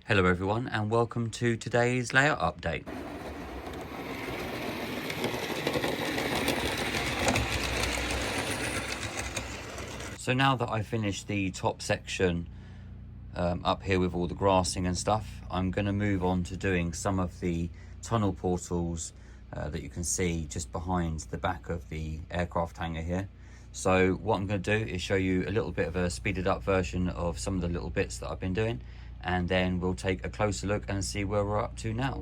Hello everyone and welcome to today's layout update. So now that I've finished the top section up here with all the grassing and stuff, I'm going to move on to doing some of the tunnel portals that you can see just behind the back of the aircraft hangar here. So what I'm going to do is show you a little bit of a speeded up version of some of the little bits that I've been doing, and then we'll take a closer look and see where we're up to now.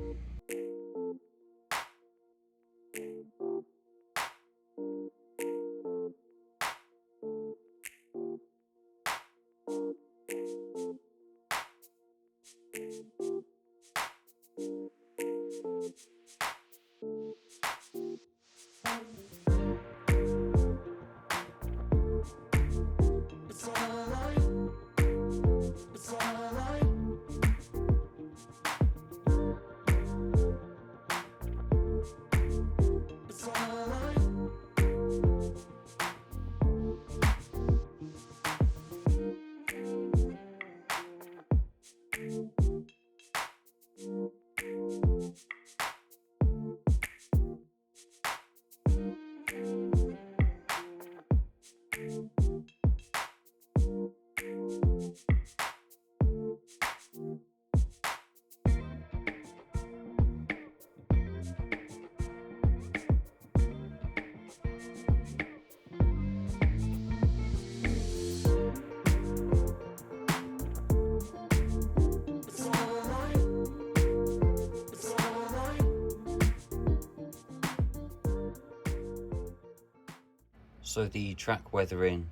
So the track weathering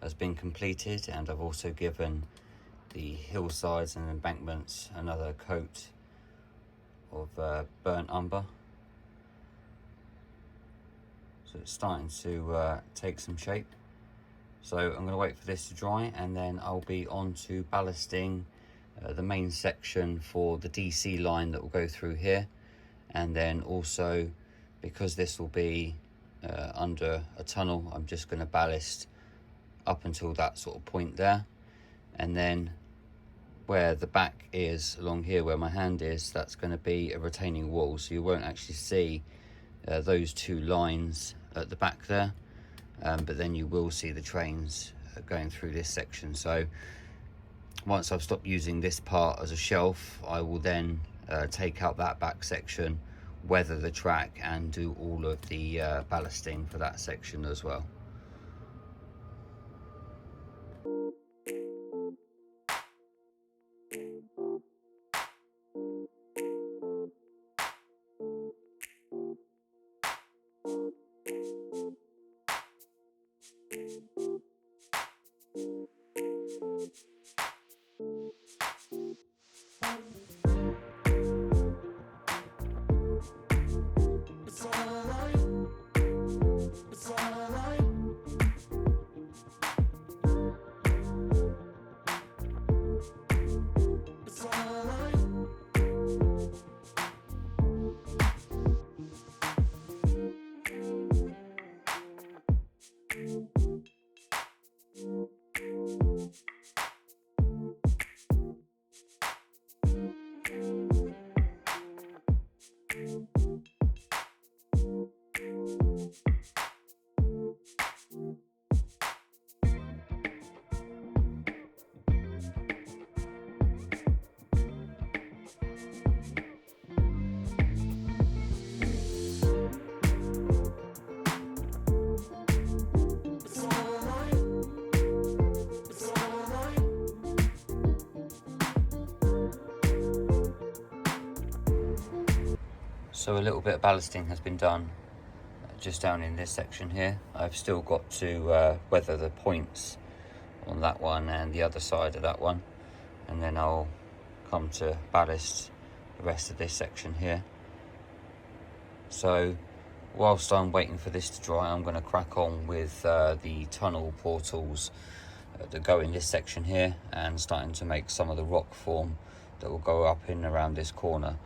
has been completed, and I've also given the hillsides and embankments another coat of burnt umber. So it's starting to take some shape. So I'm going to wait for this to dry, and then I'll be on to ballasting the main section for the DC line that will go through here. And then also, because this will be under a tunnel, I'm just going to ballast up until that sort of point there, and then where the back is along here where my hand is, that's going to be a retaining wall, so you won't actually see those two lines at the back there, but then you will see the trains going through this section. So once I've stopped using this part as a shelf, I will then take out that back section, weather the track, and do all of the ballasting for that section as well. So a little bit of ballasting has been done just down in this section here. I've still got to weather the points on that one and the other side of that one, and then I'll come to ballast the rest of this section here. So whilst I'm waiting for this to dry, I'm going to crack on with the tunnel portals that go in this section here, and starting to make some of the rock form that will go up in around this corner.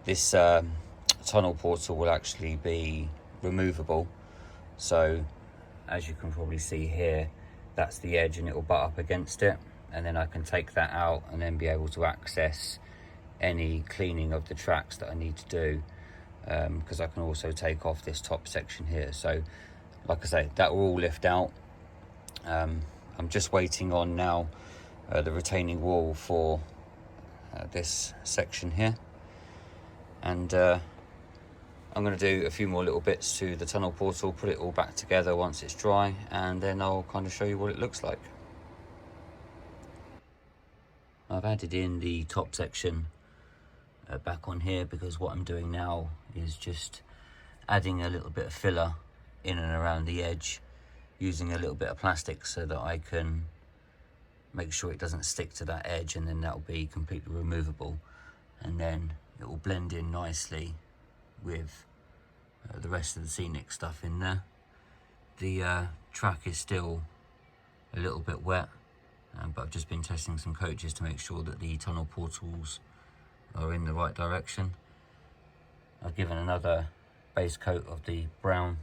This tunnel portal will actually be removable, so as you can probably see here, that's the edge and it will butt up against it, and then I can take that out and then be able to access any cleaning of the tracks that I need to do, because I can also take off this top section here. So like I say, that will all lift out. I'm just waiting on now the retaining wall for this section here, and I'm going to do a few more little bits to the tunnel portal, put it all back together once it's dry, and then I'll kind of show you what it looks like. I've added in the top section back on here, because what I'm doing now is just adding a little bit of filler in and around the edge, using a little bit of plastic so that I can make sure it doesn't stick to that edge, and then that'll be completely removable, and then it will blend in nicely with the rest of the scenic stuff in there. The track is still a little bit wet, but I've just been testing some coaches to make sure that the tunnel portals are in the right direction. I've given another base coat of the brown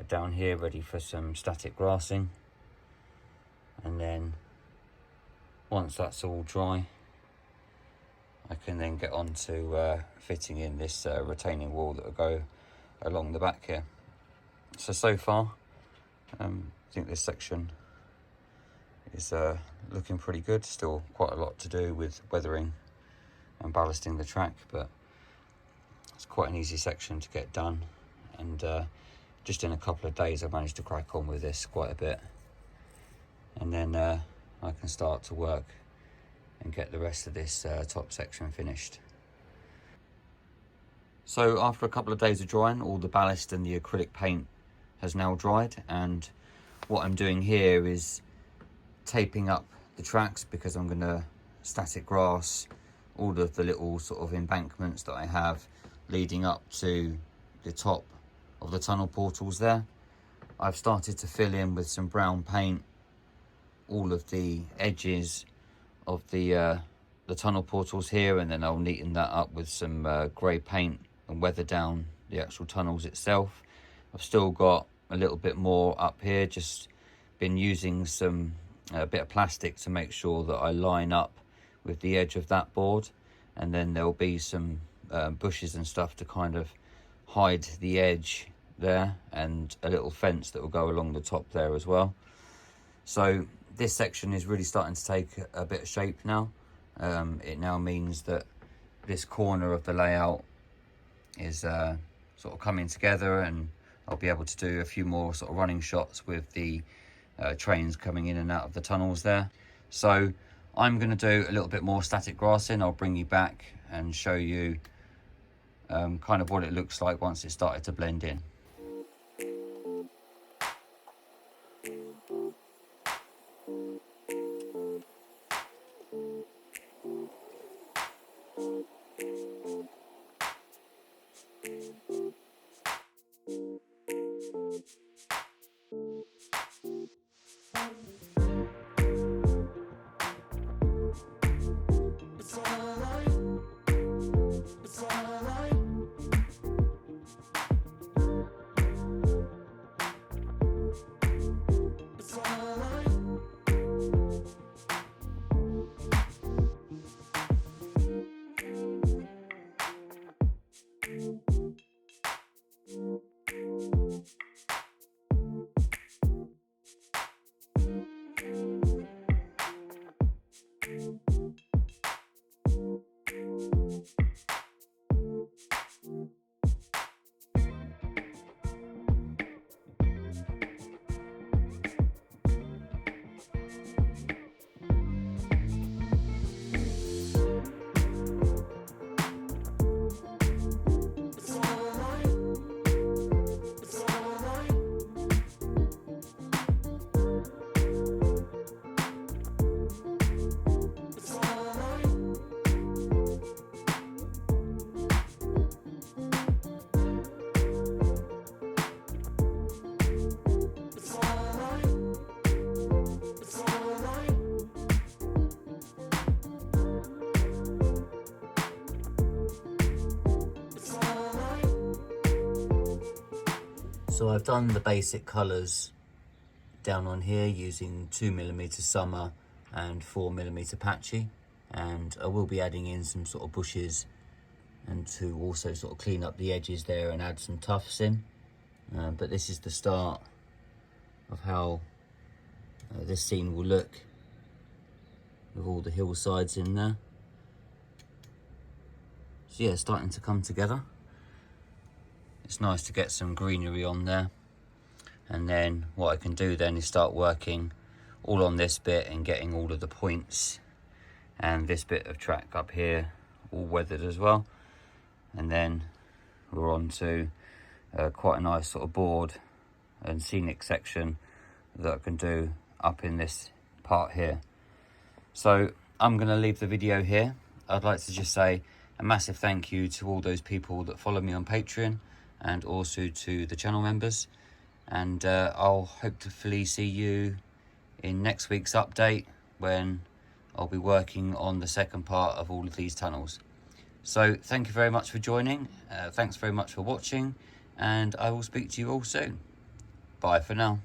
down here, ready for some static grassing, and then once that's all dry, I can then get on to fitting in this retaining wall that will go along the back here. So far, I think this section is looking pretty good. Still quite a lot to do with weathering and ballasting the track, but it's quite an easy section to get done, and just in a couple of days I've managed to crack on with this quite a bit, and then I can start to work and get the rest of this top section finished. So after a couple of days of drying, all the ballast and the acrylic paint has now dried, and what I'm doing here is taping up the tracks, because I'm going to static grass all of the little sort of embankments that I have leading up to the top of the tunnel portals there. I've started to fill in with some brown paint all of the edges of the tunnel portals here, and then I'll neaten that up with some grey paint and weather down the actual tunnels itself. I've still got a little bit more up here, just been using some bit of plastic to make sure that I line up with the edge of that board, and then there'll be some bushes and stuff to kind of hide the edge there, and a little fence that will go along the top there as well. So this section is really starting to take a bit of shape now. It now means that this corner of the layout is sort of coming together, and I'll be able to do a few more sort of running shots with the trains coming in and out of the tunnels there. So I'm going to do a little bit more static grassing. I'll bring you back and show you kind of what it looks like once it started to blend in. So I've done the basic colours down on here using 2mm summer and 4mm patchy, and I will be adding in some sort of bushes, and to also sort of clean up the edges there and add some tufts in. But this is the start of how this scene will look with all the hillsides in there. So yeah, it's starting to come together. It's nice to get some greenery on there, and then what I can do then is start working all on this bit and getting all of the points and this bit of track up here all weathered as well. And then we're on to quite a nice sort of board and scenic section that I can do up in this part here. So I'm going to leave the video here. I'd like to just say a massive thank you to all those people that follow me on Patreon, and also to the channel members. And I'll hopefully see you in next week's update, when I'll be working on the second part of all of these tunnels. So thank you very much for joining. Thanks very much for watching, and I will speak to you all soon. Bye for now.